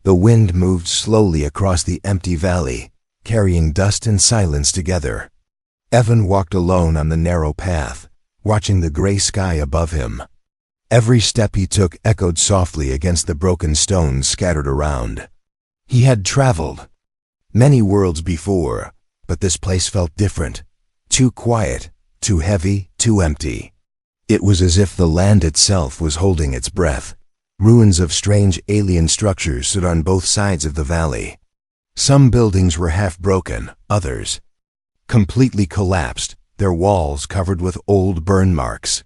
The wind moved slowly across the empty valley, carrying dust and silence together. Evan walked alone on the narrow path, watching the gray sky above him. Every step he took echoed softly against the broken stones scattered around. He had traveled many worlds before, but this place felt different. Too quiet, too heavy, too empty. It was as if the land itself was holding its breath. Ruins of strange alien structures stood on both sides of the valley. Some buildings were half broken, others completely collapsed, their walls covered with old burn marks.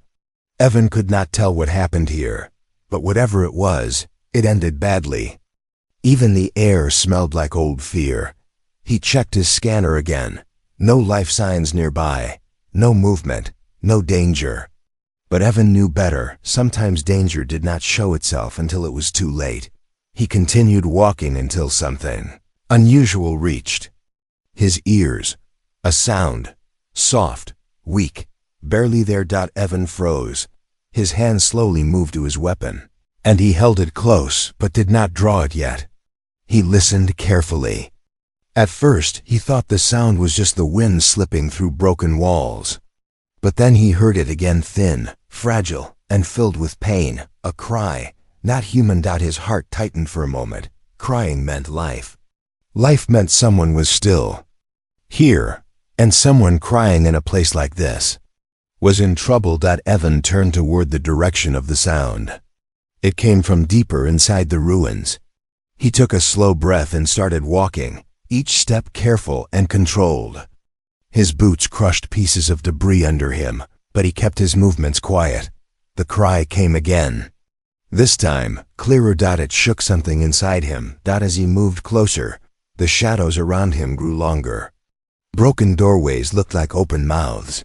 Evan could not tell what happened here, but whatever it was, it ended badly. Even the air smelled like old fear. He checked his scanner again. No life signs nearby, no movement, no danger. But Evan knew better. Sometimes danger did not show itself until it was too late. He continued walking until something unusual reached his ears. A sound, soft, weak, barely there. Evan froze. His hand slowly moved to his weapon, and he held it close but did not draw it yet. He listened carefully. At first, he thought the sound was just the wind slipping through broken walls. But then he heard it again, thin, fragile, and filled with pain, a cry, not human. His heart tightened for a moment. Crying meant life. Life meant someone was still here, and someone crying in a place like this was in trouble. Evan turned toward the direction of the sound. It came from deeper inside the ruins. He took a slow breath and started walking, each step careful and controlled. His boots crushed pieces of debris under him, but he kept his movements quiet. The cry came again. This time, clearer. It shook something inside him. As he moved closer, the shadows around him grew longer. Broken doorways looked like open mouths,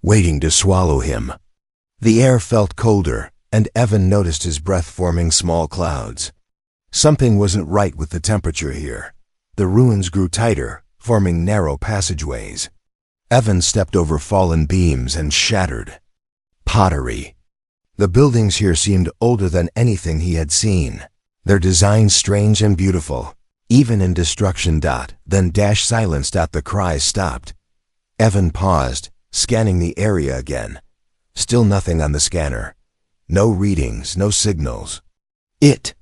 waiting to swallow him. The air felt colder, and Evan noticed his breath forming small clouds. Something wasn't right with the temperature here. The ruins grew tighter, forming narrow passageways. Evan stepped over fallen beams and shattered pottery. The buildings here seemed older than anything he had seen, their designs strange and beautiful, even in destruction. Then silence. The cries stopped. Evan paused, scanning the area again. Still nothing on the scanner. No readings, no signals. It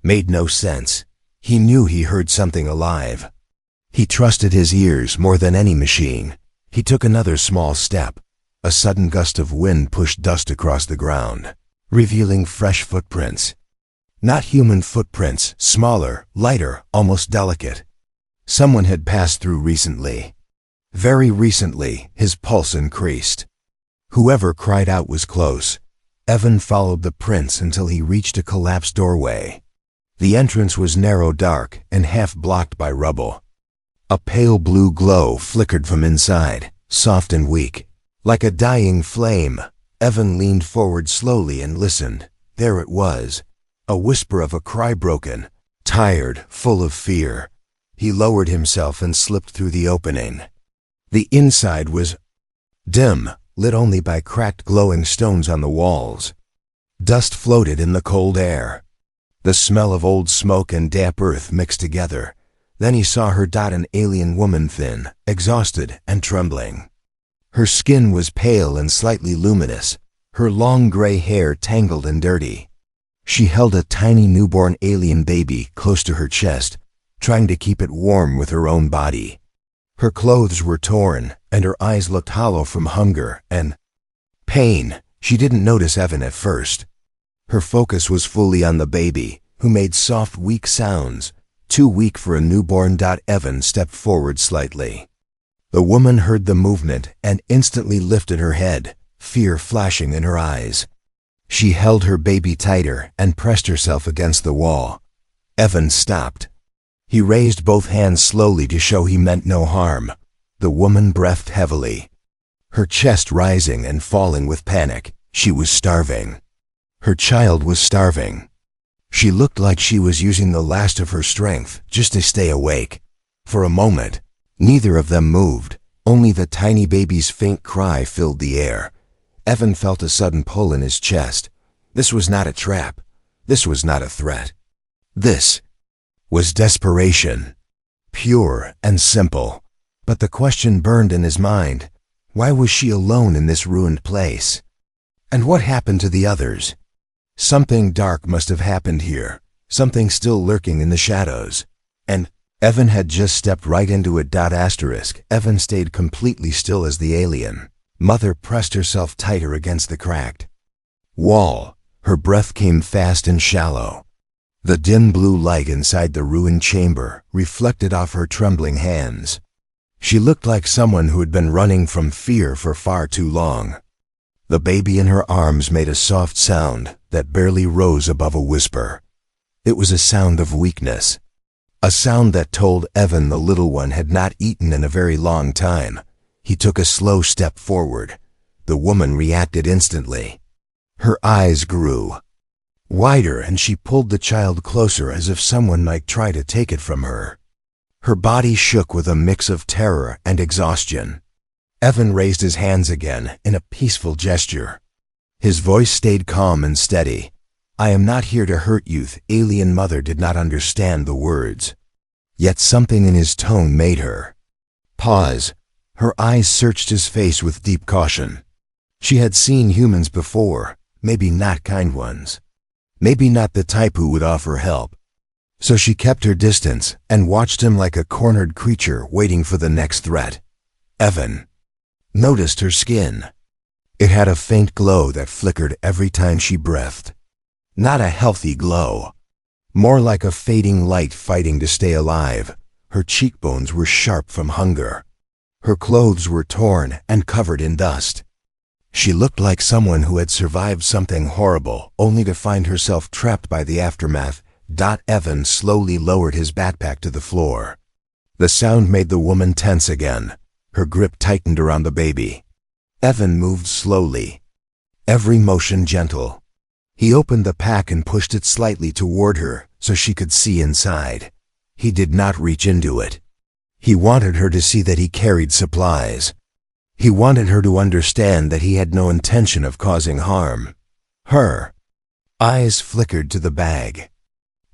made no sense. He knew he heard something alive. He trusted his ears more than any machine. He took another small step. A sudden gust of wind pushed dust across the ground, revealing fresh footprints. Not human footprints, smaller, lighter, almost delicate. Someone had passed through recently. Very recently. His pulse increased. Whoever cried out was close. Evan followed the prints until he reached a collapsed doorway. The entrance was narrow, dark, and half blocked by rubble. A pale blue glow flickered from inside, soft and weak, like a dying flame. Evan leaned forward slowly and listened. There it was, a whisper of a cry, broken, tired, full of fear. He lowered himself and slipped through the opening. The inside was dim, lit only by cracked glowing stones on the walls. Dust floated in the cold air. The smell of old smoke and damp earth mixed together. Then he saw her. An alien woman, thin, exhausted, and trembling. Her skin was pale and slightly luminous, her long gray hair tangled and dirty. She held a tiny newborn alien baby close to her chest, trying to keep it warm with her own body. Her clothes were torn, and her eyes looked hollow from hunger and pain. She didn't notice Evan at first. Her focus was fully on the baby, who made soft, weak sounds, too weak for a newborn. Evan stepped forward slightly. The woman heard the movement and instantly lifted her head, fear flashing in her eyes. She held her baby tighter and pressed herself against the wall. Evan stopped. He raised both hands slowly to show he meant no harm. The woman breathed heavily, her chest rising and falling with panic. She was starving. Her child was starving. She looked like she was using the last of her strength just to stay awake. For a moment, neither of them moved. Only the tiny baby's faint cry filled the air. Evan felt a sudden pull in his chest. This was not a trap. This was not a threat. This was desperation, pure and simple. But the question burned in his mind: why was she alone in this ruined place? And what happened to the others? Something dark must have happened here, something still lurking in the shadows. And Evan had just stepped right into it. Evan stayed completely still as the alien mother pressed herself tighter against the cracked wall. Her breath came fast and shallow. The dim blue light inside the ruined chamber reflected off her trembling hands. She looked like someone who had been running from fear for far too long. The baby in her arms made a soft sound that barely rose above a whisper. It was a sound of weakness, a sound that told Evan the little one had not eaten in a very long time. He took a slow step forward. The woman reacted instantly. Her eyes grew wider and she pulled the child closer as if someone might try to take it from her. Her body shook with a mix of terror and exhaustion. Evan raised his hands again in a peaceful gesture. His voice stayed calm and steady. "I am not here to hurt you." The alien mother did not understand the words. Yet something in his tone made her pause. Her eyes searched his face with deep caution. She had seen humans before, maybe not kind ones. Maybe not the type who would offer help. So she kept her distance and watched him like a cornered creature waiting for the next threat. Evan noticed her skin. It had a faint glow that flickered every time she breathed. Not a healthy glow. More like a fading light fighting to stay alive. Her cheekbones were sharp from hunger. Her clothes were torn and covered in dust. She looked like someone who had survived something horrible, only to find herself trapped by the aftermath. Evan slowly lowered his backpack to the floor. The sound made the woman tense again. Her grip tightened around the baby. Evan moved slowly, every motion gentle. He opened the pack and pushed it slightly toward her so she could see inside. He did not reach into it. He wanted her to see that he carried supplies. He wanted her to understand that he had no intention of causing harm. Her eyes flickered to the bag.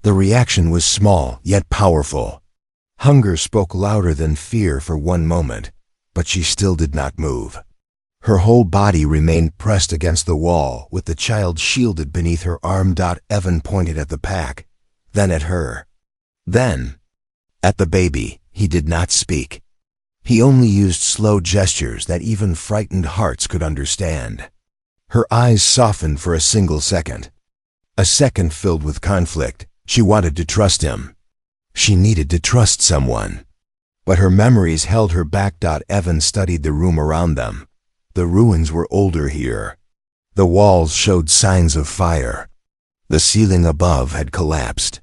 The reaction was small yet powerful. Hunger spoke louder than fear for one moment, but she still did not move. Her whole body remained pressed against the wall, with the child shielded beneath her arm. Evan pointed at the pack, then at her, then at the baby. He did not speak. He only used slow gestures that even frightened hearts could understand. Her eyes softened for a single second. A second filled with conflict. She wanted to trust him. She needed to trust someone. But her memories held her back. Evan studied the room around them. The ruins were older here. The walls showed signs of fire. The ceiling above had collapsed,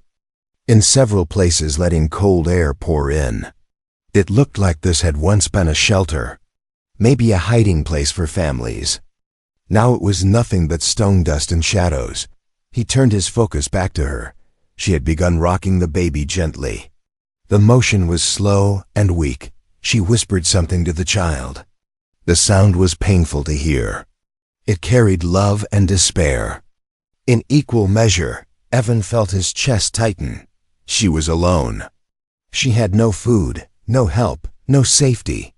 in several places letting cold air pour in. It looked like this had once been a shelter, maybe a hiding place for families. Now it was nothing but stone dust and shadows. He turned his focus back to her. She had begun rocking the baby gently. The motion was slow and weak. She whispered something to the child. The sound was painful to hear. It carried love and despair. In equal measure, Evan felt his chest tighten. She was alone. She had no food, no help, no safety.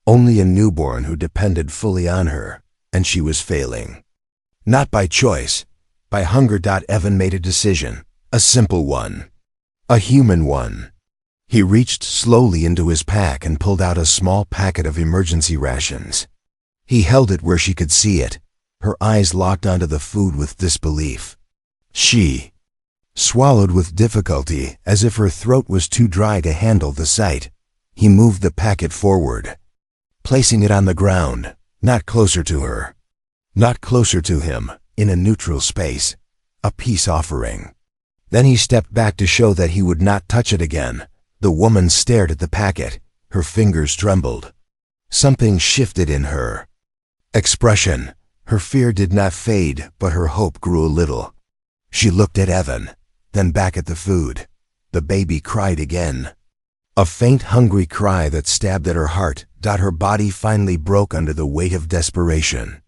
Only a newborn who depended fully on her, and she was failing. Not by choice, by hunger. Evan made a decision, a simple one, a human one. He reached slowly into his pack and pulled out a small packet of emergency rations. He held it where she could see it. Her eyes locked onto the food with disbelief. She swallowed with difficulty, as if her throat was too dry to handle the sight. He moved the packet forward, placing it on the ground, not closer to her, not closer to him, in a neutral space, a peace offering. Then he stepped back to show that he would not touch it again. The woman stared at the packet. Her fingers trembled. Something shifted in her expression. Her fear did not fade, but her hope grew a little. She looked at Evan, then back at the food. The baby cried again. A faint, hungry cry that stabbed at her heart. Her body finally broke under the weight of desperation.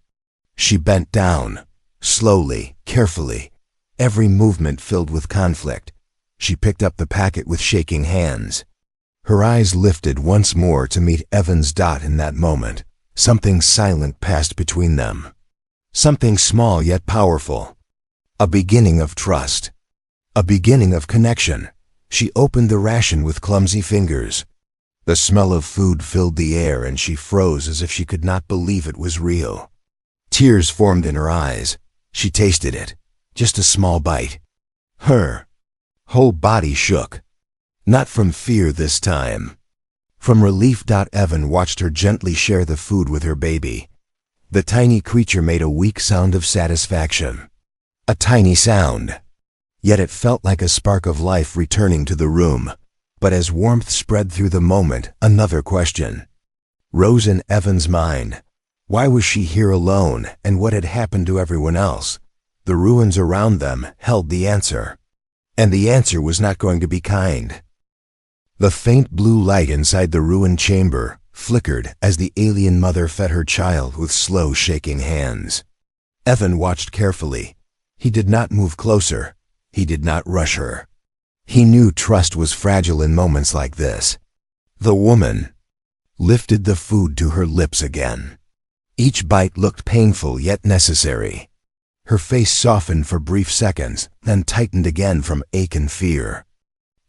She bent down, slowly, carefully, every movement filled with conflict. She picked up the packet with shaking hands. Her eyes lifted once more to meet Evan's. In that moment, something silent passed between them. Something small yet powerful. A beginning of trust. A beginning of connection. She opened the ration with clumsy fingers. The smell of food filled the air and she froze as if she could not believe it was real. Tears formed in her eyes. She tasted it. Just a small bite. Her whole body shook. Not from fear this time. From relief. Evan watched her gently share the food with her baby. The tiny creature made a weak sound of satisfaction. A tiny sound. Yet it felt like a spark of life returning to the room. But as warmth spread through the moment, another question rose in Evan's mind. Why was she here alone, and what had happened to everyone else? The ruins around them held the answer. And the answer was not going to be kind. The faint blue light inside the ruined chamber flickered as the alien mother fed her child with slow shaking hands. Evan watched carefully. He did not move closer. He did not rush her. He knew trust was fragile in moments like this. The woman lifted the food to her lips again. Each bite looked painful yet necessary. Her face softened for brief seconds, then tightened again from ache and fear.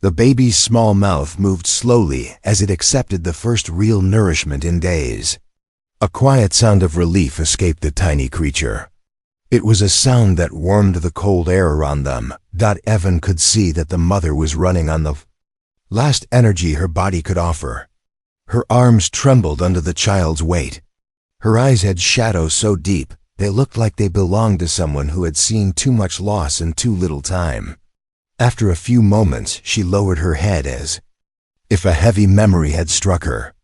The baby's small mouth moved slowly as it accepted the first real nourishment in days. A quiet sound of relief escaped the tiny creature. It was a sound that warmed the cold air around them. Evan could see that the mother was running on the last energy her body could offer. Her arms trembled under the child's weight. Her eyes had shadows so deep, they looked like they belonged to someone who had seen too much loss in too little time. After a few moments, she lowered her head as if a heavy memory had struck her.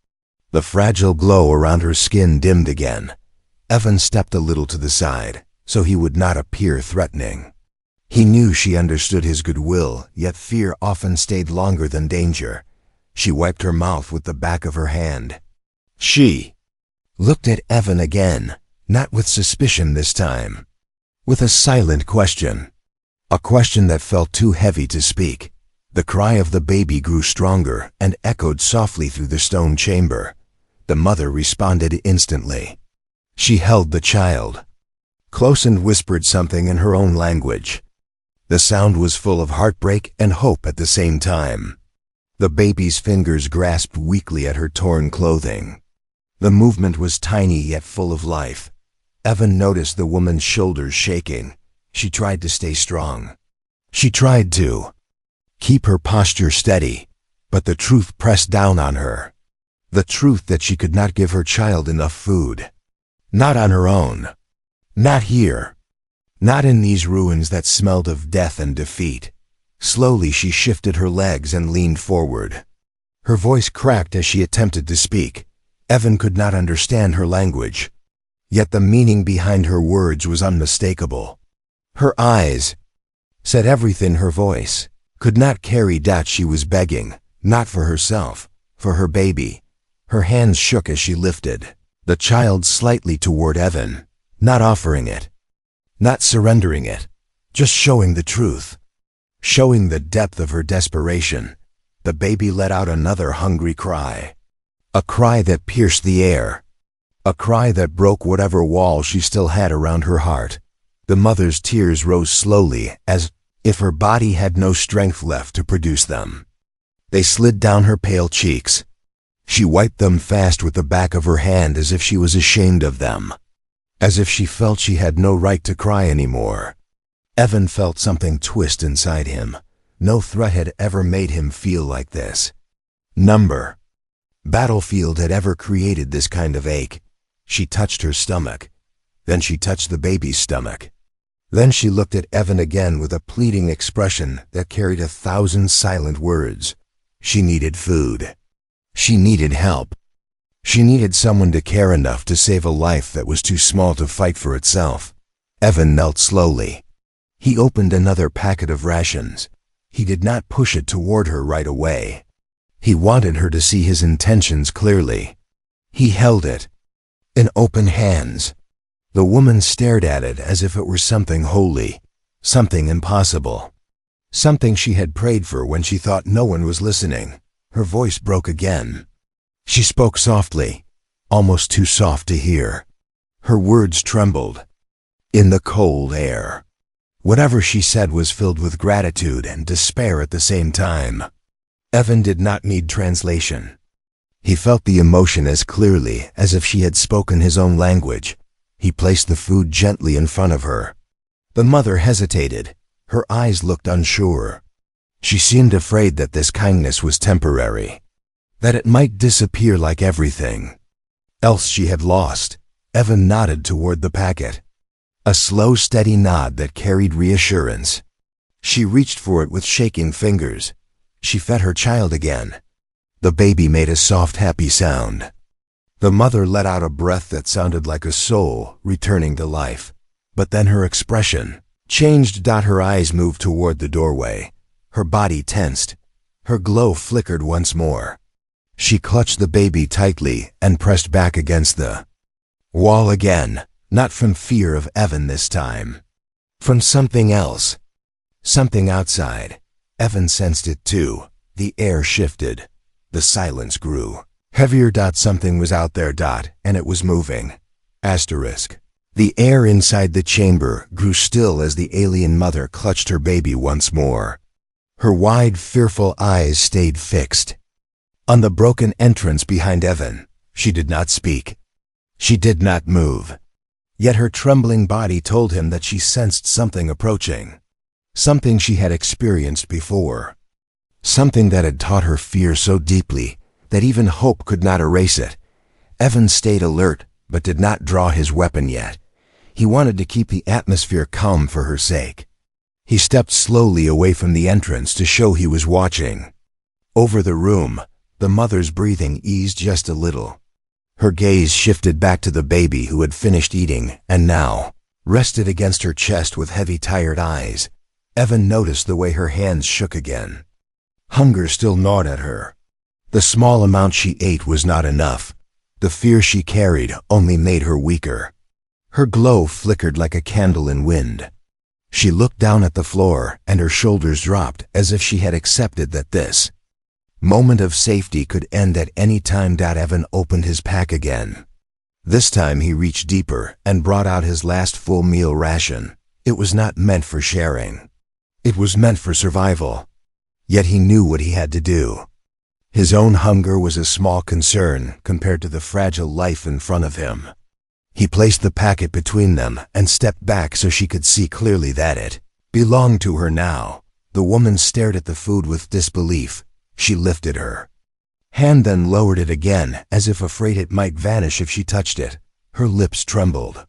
The fragile glow around her skin dimmed again. Evan stepped a little to the side, so he would not appear threatening. He knew she understood his goodwill, yet fear often stayed longer than danger. She wiped her mouth with the back of her hand. She looked at Evan again, not with suspicion this time, with a silent question. A question that felt too heavy to speak. The cry of the baby grew stronger and echoed softly through the stone chamber. The mother responded instantly. She held the child close and whispered something in her own language. The sound was full of heartbreak and hope at the same time. The baby's fingers grasped weakly at her torn clothing. The movement was tiny yet full of life. Evan noticed the woman's shoulders shaking. She tried to stay strong. She tried to keep her posture steady, but the truth pressed down on her. The truth that she could not give her child enough food. Not on her own. Not here. Not in these ruins that smelled of death and defeat. Slowly she shifted her legs and leaned forward. Her voice cracked as she attempted to speak. Evan could not understand her language. Yet the meaning behind her words was unmistakable. Her eyes said everything. Her voice could not carry that. She was begging, not for herself, for her baby. Her hands shook as she lifted the child slightly toward Evan, not offering it, not surrendering it, just showing the truth, showing the depth of her desperation. The baby let out another hungry cry, a cry that pierced the air, a cry that broke whatever wall she still had around her heart. The mother's tears rose slowly, as if her body had no strength left to produce them. They slid down her pale cheeks. She wiped them fast with the back of her hand as if she was ashamed of them, as if she felt she had no right to cry anymore. Evan felt something twist inside him. No threat had ever made him feel like this. Number battlefield had ever created this kind of ache. She touched her stomach. Then she touched the baby's stomach. Then she looked at Evan again with a pleading expression that carried 1,000 silent words. She needed food. She needed help. She needed someone to care enough to save a life that was too small to fight for itself. Evan knelt slowly. He opened another packet of rations. He did not push it toward her right away. He wanted her to see his intentions clearly. He held it in open hands. The woman stared at it as if it were something holy, something impossible, something she had prayed for when she thought no one was listening. Her voice broke again. She spoke softly, almost too soft to hear. Her words trembled in the cold air. Whatever she said was filled with gratitude and despair at the same time. Evan did not need translation. He felt the emotion as clearly as if she had spoken his own language. He placed the food gently in front of her. The mother hesitated. Her eyes looked unsure. She seemed afraid that this kindness was temporary, that it might disappear like everything else she had lost. Evan nodded toward the packet. A slow, steady nod that carried reassurance. She reached for it with shaking fingers. She fed her child again. The baby made a soft, happy sound. The mother let out a breath that sounded like a soul returning to life. But then her expression changed. Her eyes moved toward the doorway. Her body tensed. Her glow flickered once more. She clutched the baby tightly and pressed back against the wall again, not from fear of Evan this time. From something else. Something outside. Evan sensed it too. The air shifted. The silence grew heavier. Something was out there. And it was moving. Asterisk. The air inside the chamber grew still as the alien mother clutched her baby once more. Her wide, fearful eyes stayed fixed on the broken entrance behind Evan. She did not speak. She did not move. Yet her trembling body told him that she sensed something approaching. Something she had experienced before. Something that had taught her fear so deeply that even hope could not erase it. Evan stayed alert, but did not draw his weapon yet. He wanted to keep the atmosphere calm for her sake. He stepped slowly away from the entrance to show he was watching. Over the room, the mother's breathing eased just a little. Her gaze shifted back to the baby who had finished eating and now rested against her chest with heavy, tired eyes. Evan noticed the way her hands shook again. Hunger still gnawed at her. The small amount she ate was not enough. The fear she carried only made her weaker. Her glow flickered like a candle in wind. She looked down at the floor and her shoulders dropped as if she had accepted that this moment of safety could end at any time. Evan opened his pack again. This time he reached deeper and brought out his last full meal ration. It was not meant for sharing. It was meant for survival. Yet he knew what he had to do. His own hunger was a small concern compared to the fragile life in front of him. He placed the packet between them and stepped back so she could see clearly that it belonged to her now. The woman stared at the food with disbelief. She lifted her hand, then lowered it again, as if afraid it might vanish if she touched it. Her lips trembled.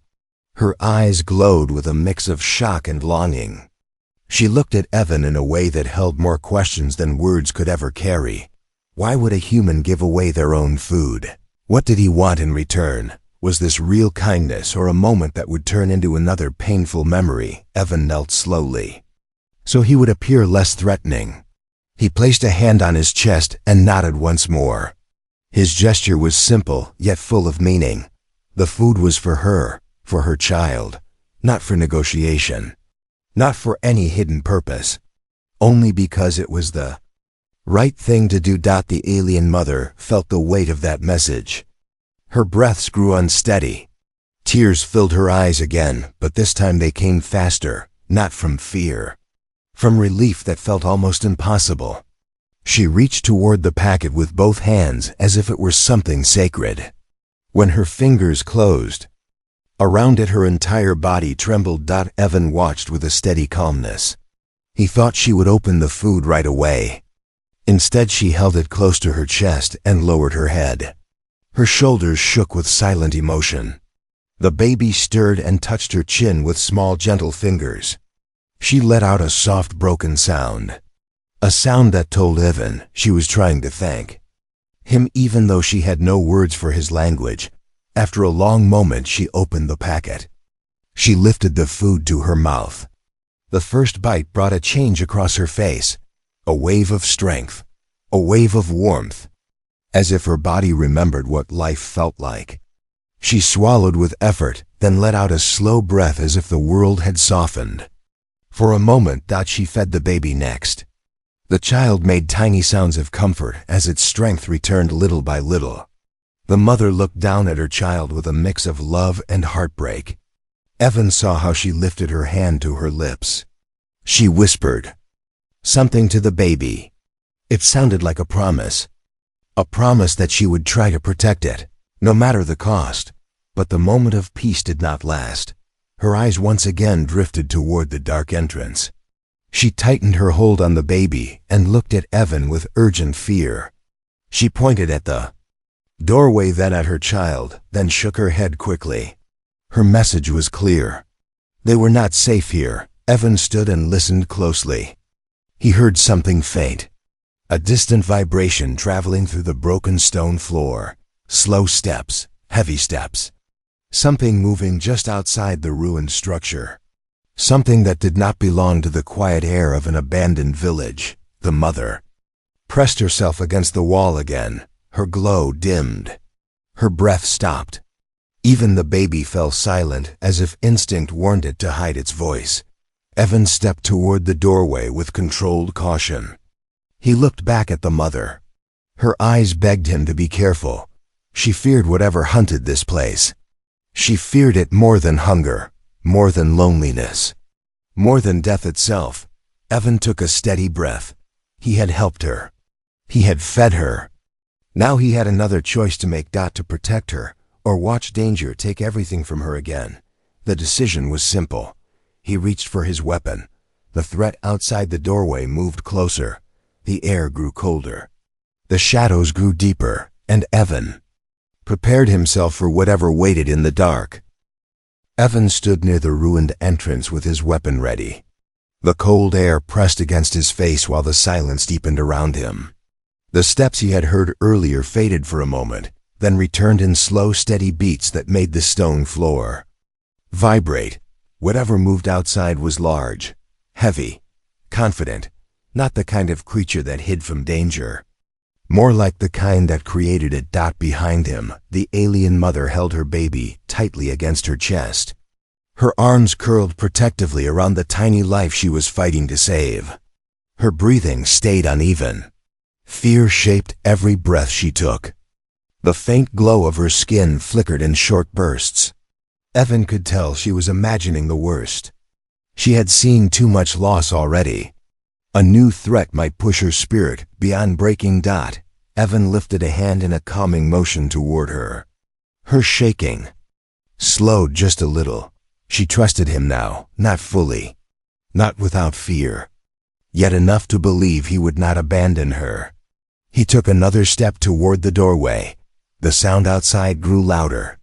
Her eyes glowed with a mix of shock and longing. She looked at Evan in a way that held more questions than words could ever carry. Why would a human give away their own food? What did he want in return? Was this real kindness or a moment that would turn into another painful memory? Evan knelt slowly, so he would appear less threatening. He placed a hand on his chest and nodded once more. His gesture was simple, yet full of meaning. The food was for her child, not for negotiation, not for any hidden purpose, only because it was the right thing to do. The alien mother felt the weight of that message. Her breaths grew unsteady. Tears filled her eyes again, but this time they came faster, not from fear, from relief that felt almost impossible. She reached toward the packet with both hands as if it were something sacred. When her fingers closed around it, her entire body trembled. Evan watched with a steady calmness. He thought she would open the food right away. Instead, she held it close to her chest and lowered her head. Her shoulders shook with silent emotion. The baby stirred and touched her chin with small, gentle fingers. She let out a soft, broken sound. A sound that told Evan she was trying to thank him even though she had no words for his language. After a long moment, she opened the packet. She lifted the food to her mouth. The first bite brought a change across her face. A wave of strength. A wave of warmth. As if her body remembered what life felt like. She swallowed with effort, then let out a slow breath as if the world had softened. For a moment, she fed the baby next. The child made tiny sounds of comfort as its strength returned little by little. The mother looked down at her child with a mix of love and heartbreak. Evan saw how she lifted her hand to her lips. She whispered something to the baby. It sounded like a promise that she would try to protect it, no matter the cost. But the moment of peace did not last. Her eyes once again drifted toward the dark entrance. She tightened her hold on the baby and looked at Evan with urgent fear. She pointed at the doorway, then at her child, then shook her head quickly. Her message was clear. They were not safe here. Evan stood and listened closely. He heard something faint. A distant vibration traveling through the broken stone floor. Slow steps, heavy steps. Something moving just outside the ruined structure. Something that did not belong to the quiet air of an abandoned village. The mother pressed herself against the wall again. Her glow dimmed. Her breath stopped. Even the baby fell silent, as if instinct warned it to hide its voice. Evan stepped toward the doorway with controlled caution. He looked back at the mother. Her eyes begged him to be careful. She feared whatever hunted this place. She feared it more than hunger, more than loneliness, more than death itself. Evan took a steady breath. He had helped her. He had fed her. Now he had another choice to make: to protect her, or watch danger take everything from her again. The decision was simple. He reached for his weapon. The threat outside the doorway moved closer. The air grew colder. The shadows grew deeper, and Evan prepared himself for whatever waited in the dark. Evan stood near the ruined entrance with his weapon ready. The cold air pressed against his face while the silence deepened around him. The steps he had heard earlier faded for a moment, then returned in slow, steady beats that made the stone floor vibrate. Whatever moved outside was large, heavy, confident, not the kind of creature that hid from danger. More like the kind that created it. Behind him, the alien mother held her baby tightly against her chest. Her arms curled protectively around the tiny life she was fighting to save. Her breathing stayed uneven. Fear shaped every breath she took. The faint glow of her skin flickered in short bursts. Evan could tell she was imagining the worst. She had seen too much loss already. A new threat might push her spirit beyond breaking. Evan lifted a hand in a calming motion toward her. Her shaking slowed just a little. She trusted him now, not fully, not without fear, yet enough to believe he would not abandon her. He took another step toward the doorway. The sound outside grew louder.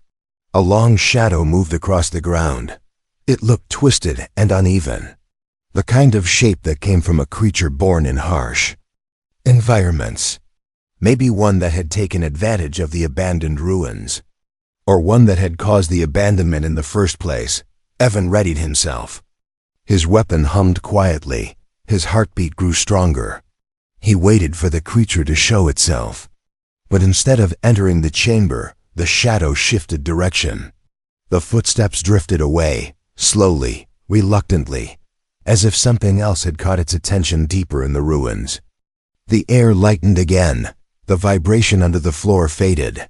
A long shadow moved across the ground. It looked twisted and uneven. The kind of shape that came from a creature born in harsh environments. Maybe one that had taken advantage of the abandoned ruins, or one that had caused the abandonment in the first place. Evan readied himself. His weapon hummed quietly. His heartbeat grew stronger. He waited for the creature to show itself. But instead of entering the chamber, the shadow shifted direction. The footsteps drifted away, slowly, reluctantly, as if something else had caught its attention deeper in the ruins. The air lightened again. The vibration under the floor faded.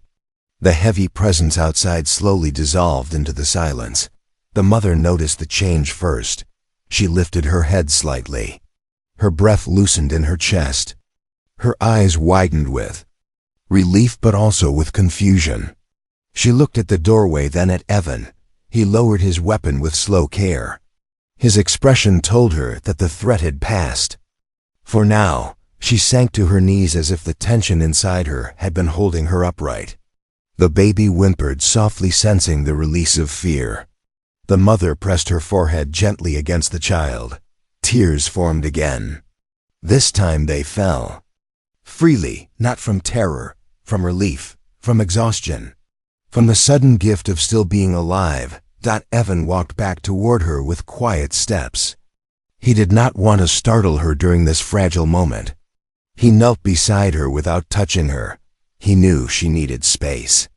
The heavy presence outside slowly dissolved into the silence. The mother noticed the change first. She lifted her head slightly. Her breath loosened in her chest. Her eyes widened with relief but also with confusion. She looked at the doorway, then at Evan. He lowered his weapon with slow care. His expression told her that the threat had passed. For now, she sank to her knees as if the tension inside her had been holding her upright. The baby whimpered softly, sensing the release of fear. The mother pressed her forehead gently against the child. Tears formed again. This time they fell. Freely, not from terror, from relief, from exhaustion, from the sudden gift of still being alive. Evan walked back toward her with quiet steps. He did not want to startle her during this fragile moment. He knelt beside her without touching her. He knew she needed space.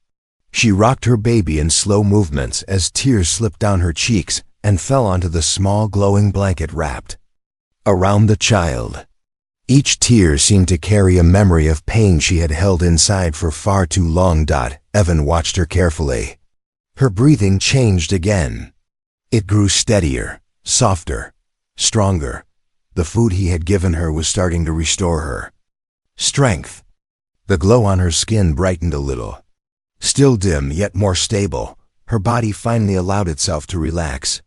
She rocked her baby in slow movements as tears slipped down her cheeks, and fell onto the small glowing blanket wrapped around the child. Each tear seemed to carry a memory of pain she had held inside for far too long. Evan watched her carefully. Her breathing changed again. It grew steadier, softer, stronger. The food he had given her was starting to restore her strength. The glow on her skin brightened a little. Still dim, yet more stable, her body finally allowed itself to relax.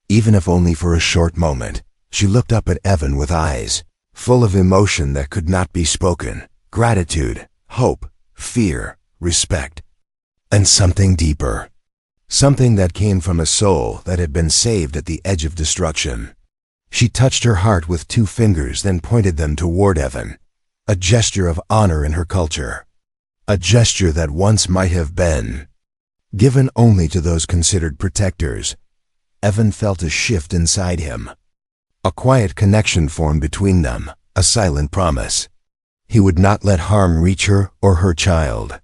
Even if only for a short moment, she looked up at Evan with eyes full of emotion that could not be spoken. Gratitude, hope, fear, respect, and something deeper. Something that came from a soul that had been saved at the edge of destruction. She touched her heart with 2 fingers, then pointed them toward Evan. A gesture of honor in her culture. A gesture that once might have been given only to those considered protectors. Evan felt a shift inside him. A quiet connection formed between them, a silent promise. He would not let harm reach her or her child.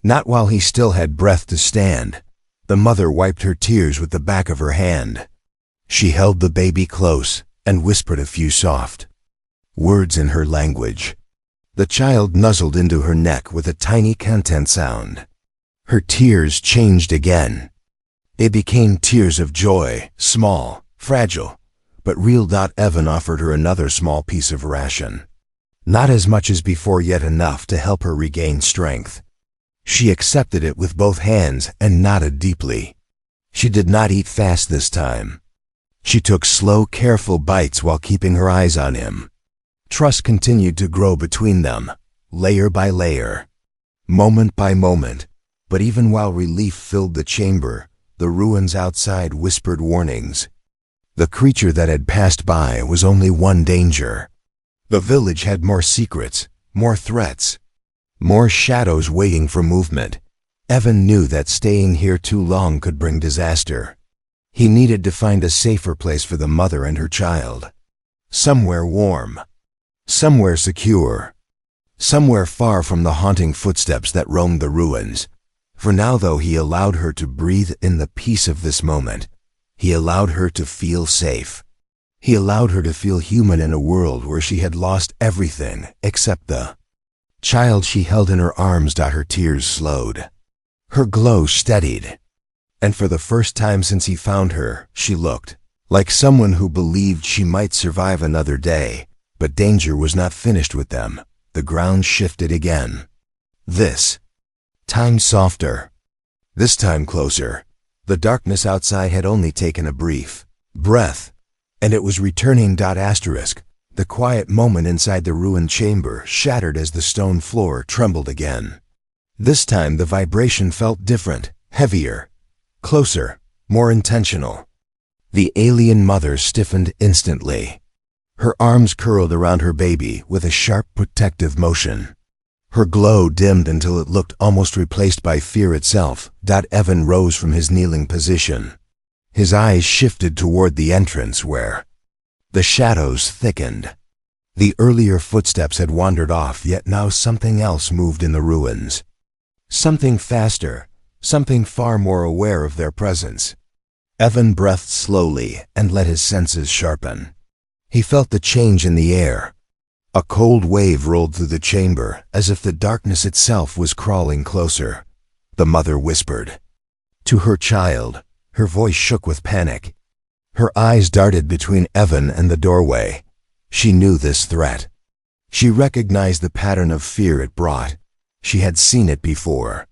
Not while he still had breath to stand. The mother wiped her tears with the back of her hand. She held the baby close and whispered a few soft words in her language. The child nuzzled into her neck with a tiny content sound. Her tears changed again. They became tears of joy, small, fragile, but real. Evan offered her another small piece of ration. Not as much as before, yet enough to help her regain strength. She accepted it with both hands and nodded deeply. She did not eat fast this time. She took slow, careful bites while keeping her eyes on him. Trust continued to grow between them, layer by layer, moment by moment. But even while relief filled the chamber, the ruins outside whispered warnings. The creature that had passed by was only one danger. The village had more secrets, more threats, more shadows waiting for movement. Evan knew that staying here too long could bring disaster. He needed to find a safer place for the mother and her child. Somewhere warm. Somewhere secure. Somewhere far from the haunting footsteps that roamed the ruins. For now, though, he allowed her to breathe in the peace of this moment. He allowed her to feel safe. He allowed her to feel human in a world where she had lost everything except the child she held in her arms. Her tears slowed. Her glow steadied. And for the first time since he found her, she looked like someone who believed she might survive another day. But danger was not finished with them. The ground shifted again. This time softer. This time closer. The darkness outside had only taken a brief breath, and it was returning. The quiet moment inside the ruined chamber shattered as the stone floor trembled again. This time the vibration felt different, heavier, closer, more intentional. The alien mother stiffened instantly. Her arms curled around her baby with a sharp protective motion. Her glow dimmed until it looked almost replaced by fear itself. Evan rose from his kneeling position. His eyes shifted toward the entrance where the shadows thickened. The earlier footsteps had wandered off, yet now something else moved in the ruins. Something faster, something far more aware of their presence. Evan breathed slowly and let his senses sharpen. He felt the change in the air. A cold wave rolled through the chamber, as if the darkness itself was crawling closer. The mother whispered to her child. Her voice shook with panic. Her eyes darted between Evan and the doorway. She knew this threat. She recognized the pattern of fear it brought. She had seen it before.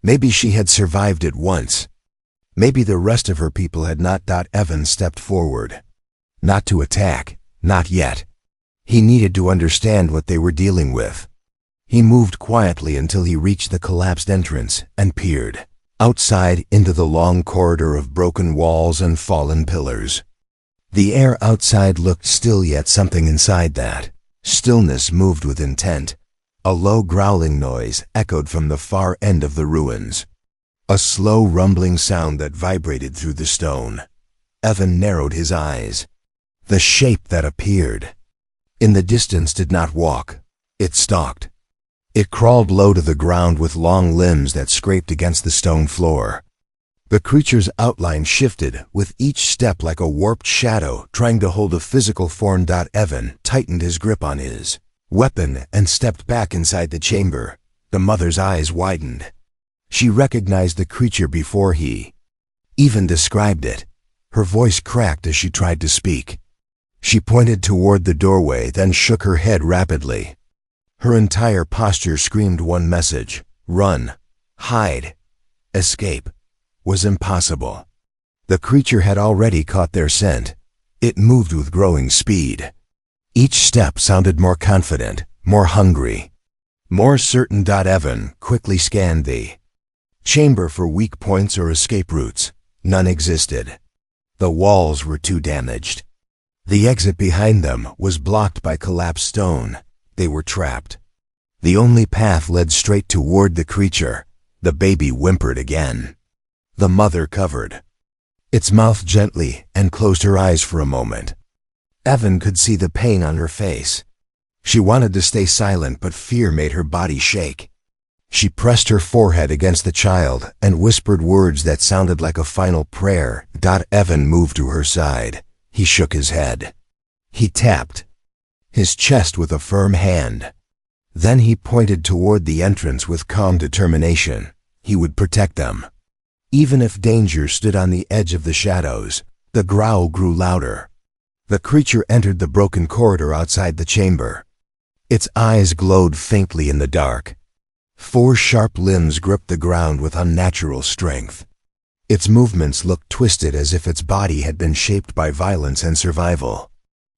Maybe she had survived it once. Maybe the rest of her people had not. Evan stepped forward. Not to attack, not yet. He needed to understand what they were dealing with. He moved quietly until he reached the collapsed entrance and peered outside into the long corridor of broken walls and fallen pillars. The air outside looked still, yet something inside that stillness moved with intent. A low growling noise echoed from the far end of the ruins. A slow rumbling sound that vibrated through the stone. Evan narrowed his eyes. The shape that appeared in the distance did not walk. It stalked. It crawled low to the ground with long limbs that scraped against the stone floor. The creature's outline shifted, with each step like a warped shadow trying to hold a physical form. Evan tightened his grip on his weapon and stepped back inside the chamber. The mother's eyes widened. She recognized the creature before he even described it. Her voice cracked as she tried to speak. She pointed toward the doorway, then shook her head rapidly. Her entire posture screamed one message: run, hide, escape. Was impossible. The creature had already caught their scent. It moved with growing speed. Each step sounded more confident, more hungry, more certain. Evan quickly scanned the chamber for weak points or escape routes. None existed. The walls were too damaged. The exit behind them was blocked by collapsed stone. They were trapped. The only path led straight toward the creature. The baby whimpered again. The mother covered its mouth gently and closed her eyes for a moment. Evan could see the pain on her face. She wanted to stay silent, but fear made her body shake. She pressed her forehead against the child and whispered words that sounded like a final prayer. Evan moved to her side. He shook his head. He tapped his chest with a firm hand. Then he pointed toward the entrance with calm determination. He would protect them. Even if danger stood on the edge of the shadows. The growl grew louder. The creature entered the broken corridor outside the chamber. Its eyes glowed faintly in the dark. 4 sharp limbs gripped the ground with unnatural strength. Its movements looked twisted, as if its body had been shaped by violence and survival.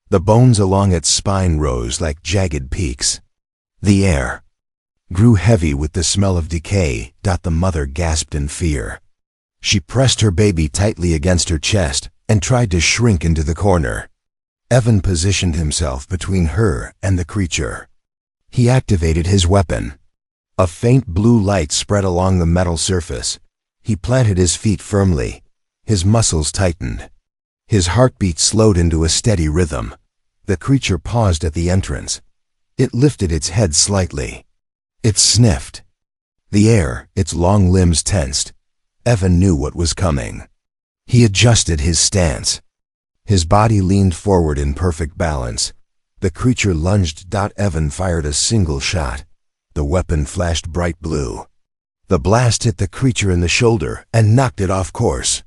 The bones along its spine rose like jagged peaks. The air grew heavy with the smell of decay. The mother gasped in fear. She pressed her baby tightly against her chest and tried to shrink into the corner. Evan positioned himself between her and the creature. He activated his weapon. A faint blue light spread along the metal surface. He planted his feet firmly. His muscles tightened. His heartbeat slowed into a steady rhythm. The creature paused at the entrance. It lifted its head slightly. It sniffed the air, its long limbs tensed. Evan knew what was coming. He adjusted his stance. His body leaned forward in perfect balance. The creature lunged. Evan fired a single shot. The weapon flashed bright blue. The blast hit the creature in the shoulder and knocked it off course.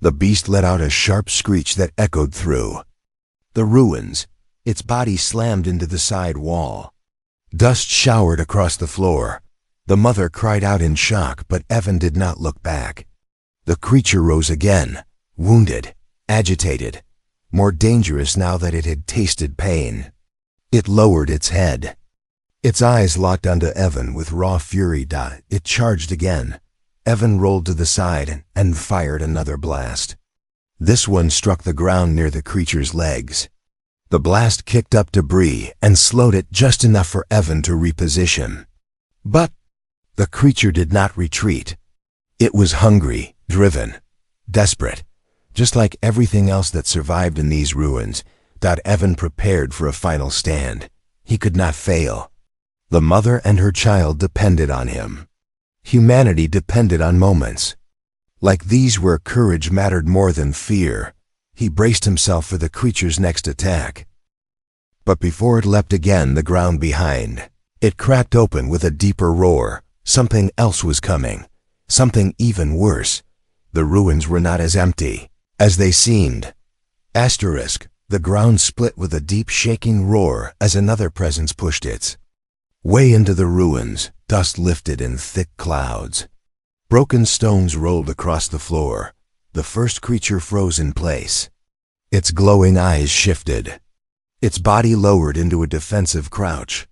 The beast let out a sharp screech that echoed through the ruins. Its body slammed into the side wall. Dust showered across the floor. The mother cried out in shock, but Evan did not look back. The creature rose again, wounded, agitated, more dangerous now that it had tasted pain. It lowered its head. Its eyes locked onto Evan with raw fury. It charged again. Evan rolled to the side and fired another blast. This one struck the ground near the creature's legs. The blast kicked up debris and slowed it just enough for Evan to reposition. But the creature did not retreat. It was hungry, driven, desperate, just like everything else that survived in these ruins. Evan prepared for a final stand. He could not fail. The mother and her child depended on him. Humanity depended on moments like these where courage mattered more than fear. He braced himself for the creature's next attack. But before it leapt again, the ground behind it cracked open with a deeper roar. Something else was coming. Something even worse. The ruins were not as empty as they seemed. The ground split with a deep shaking roar as another presence pushed its way into the ruins. Dust lifted in thick clouds. Broken stones rolled across the floor. The first creature froze in place. Its glowing eyes shifted. Its body lowered into a defensive crouch.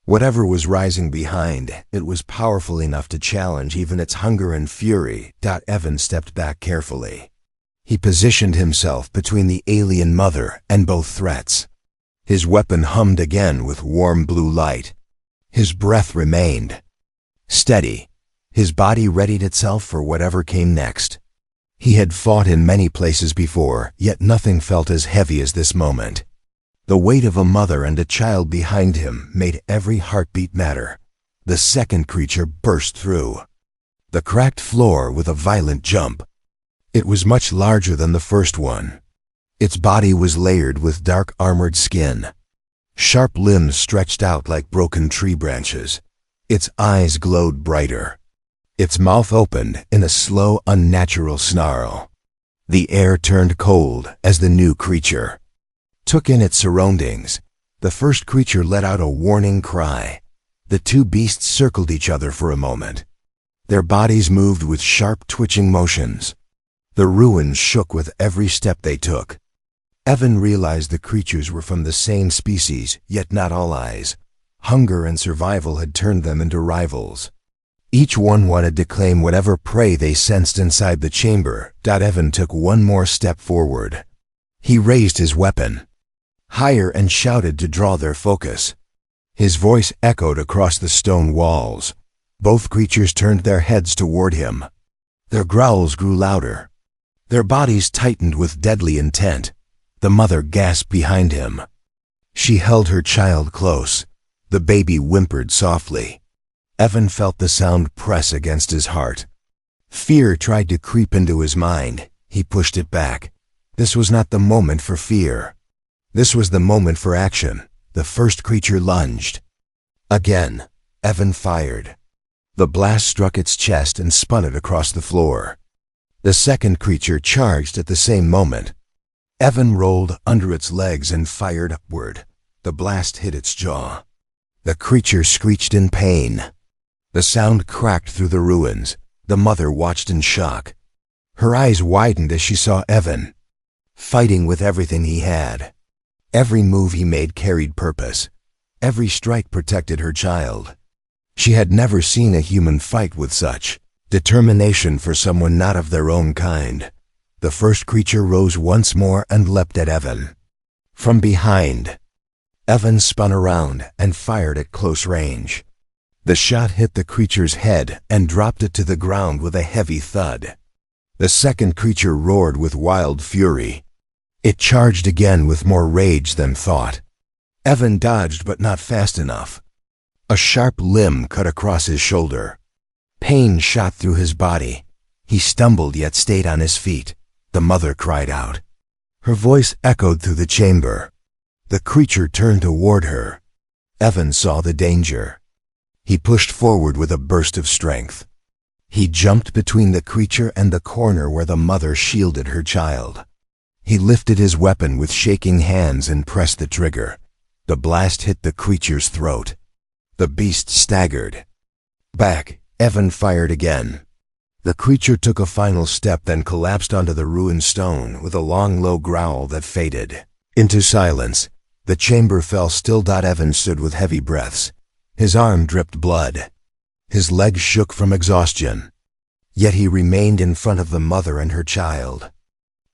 Whatever was rising behind, it was powerful enough to challenge even its hunger and fury. Evan stepped back carefully. He positioned himself between the alien mother and both threats. His weapon hummed again with warm blue light. His breath remained steady. His body readied itself for whatever came next. He had fought in many places before, yet nothing felt as heavy as this moment. The weight of a mother and a child behind him made every heartbeat matter. The second creature burst through the cracked floor with a violent jump. It was much larger than the first one. Its body was layered with dark armored skin. Sharp limbs stretched out like broken tree branches. Its eyes glowed brighter. Its mouth opened in a slow, unnatural snarl. The air turned cold as the new creature took in its surroundings. The first creature let out a warning cry. The two beasts circled each other for a moment. Their bodies moved with sharp, twitching motions. The ruins shook with every step they took. Evan realized the creatures were from the same species, yet not allies. Hunger and survival had turned them into rivals. Each one wanted to claim whatever prey they sensed inside the chamber. Evan took one more step forward. He raised his weapon higher and shouted to draw their focus. His voice echoed across the stone walls. Both creatures turned their heads toward him. Their growls grew louder. Their bodies tightened with deadly intent. The mother gasped behind him. She held her child close. The baby whimpered softly. Evan felt the sound press against his heart. Fear tried to creep into his mind. He pushed it back. This was not the moment for fear. This was the moment for action. The first creature lunged. Again, Evan fired. The blast struck its chest and spun it across the floor. The second creature charged at the same moment. Evan rolled under its legs and fired upward. The blast hit its jaw. The creature screeched in pain. The sound cracked through the ruins. The mother watched in shock. Her eyes widened as she saw Evan, fighting with everything he had. Every move he made carried purpose. Every strike protected her child. She had never seen a human fight with such determination for someone not of their own kind. The first creature rose once more and leapt at Evan. From behind, Evan spun around and fired at close range. The shot hit the creature's head and dropped it to the ground with a heavy thud. The second creature roared with wild fury. It charged again with more rage than thought. Evan dodged, but not fast enough. A sharp limb cut across his shoulder. Pain shot through his body. He stumbled yet stayed on his feet. The mother cried out. Her voice echoed through the chamber. The creature turned toward her. Evan saw the danger. He pushed forward with a burst of strength. He jumped between the creature and the corner where the mother shielded her child. He lifted his weapon with shaking hands and pressed the trigger. The blast hit the creature's throat. The beast staggered. Back, Evan fired again. The creature took a final step, then collapsed onto the ruined stone with a long, low growl that faded into silence. The chamber fell still. Evan stood with heavy breaths. His arm dripped blood. His legs shook from exhaustion. Yet he remained in front of the mother and her child.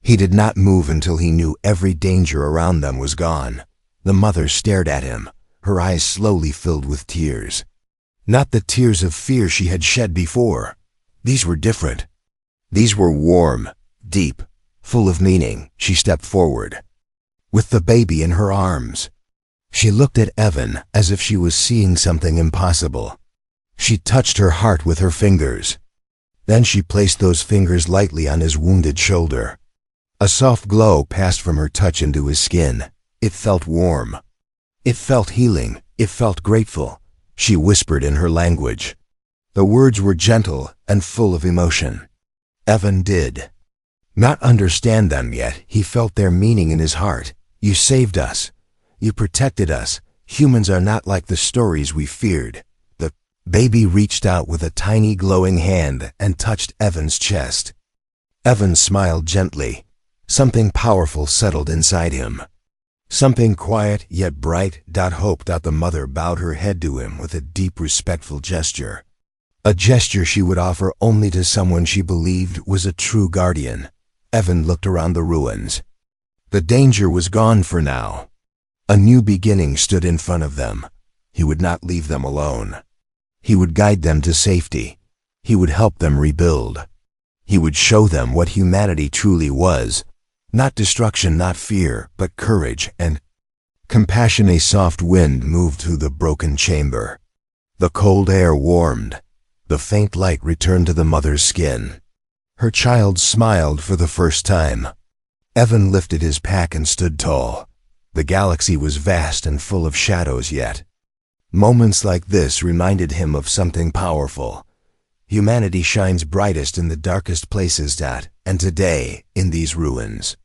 He did not move until he knew every danger around them was gone. The mother stared at him, her eyes slowly filled with tears. Not the tears of fear she had shed before. These were different. These were warm, deep, full of meaning. She stepped forward, with the baby in her arms. She looked at Evan as if she was seeing something impossible. She touched her heart with her fingers. Then she placed those fingers lightly on his wounded shoulder. A soft glow passed from her touch into his skin. It felt warm. It felt healing. It felt grateful. She whispered in her language. The words were gentle and full of emotion. Evan did not understand them yet. He felt their meaning in his heart. You saved us. You protected us. Humans are not like the stories we feared. The baby reached out with a tiny glowing hand and touched Evan's chest. Evan smiled gently. Something powerful settled inside him. Something quiet yet bright. Hope. The mother bowed her head to him with a deep, respectful gesture. A gesture she would offer only to someone she believed was a true guardian. Evan looked around the ruins. The danger was gone for now. A new beginning stood in front of them. He would not leave them alone. He would guide them to safety. He would help them rebuild. He would show them what humanity truly was. Not destruction, not fear, but courage and compassion. A soft wind moved through the broken chamber. The cold air warmed. The faint light returned to the mother's skin. Her child smiled for the first time. Evan lifted his pack and stood tall. The galaxy was vast and full of shadows yet. Moments like this reminded him of something powerful. Humanity shines brightest in the darkest places, and today, in these ruins.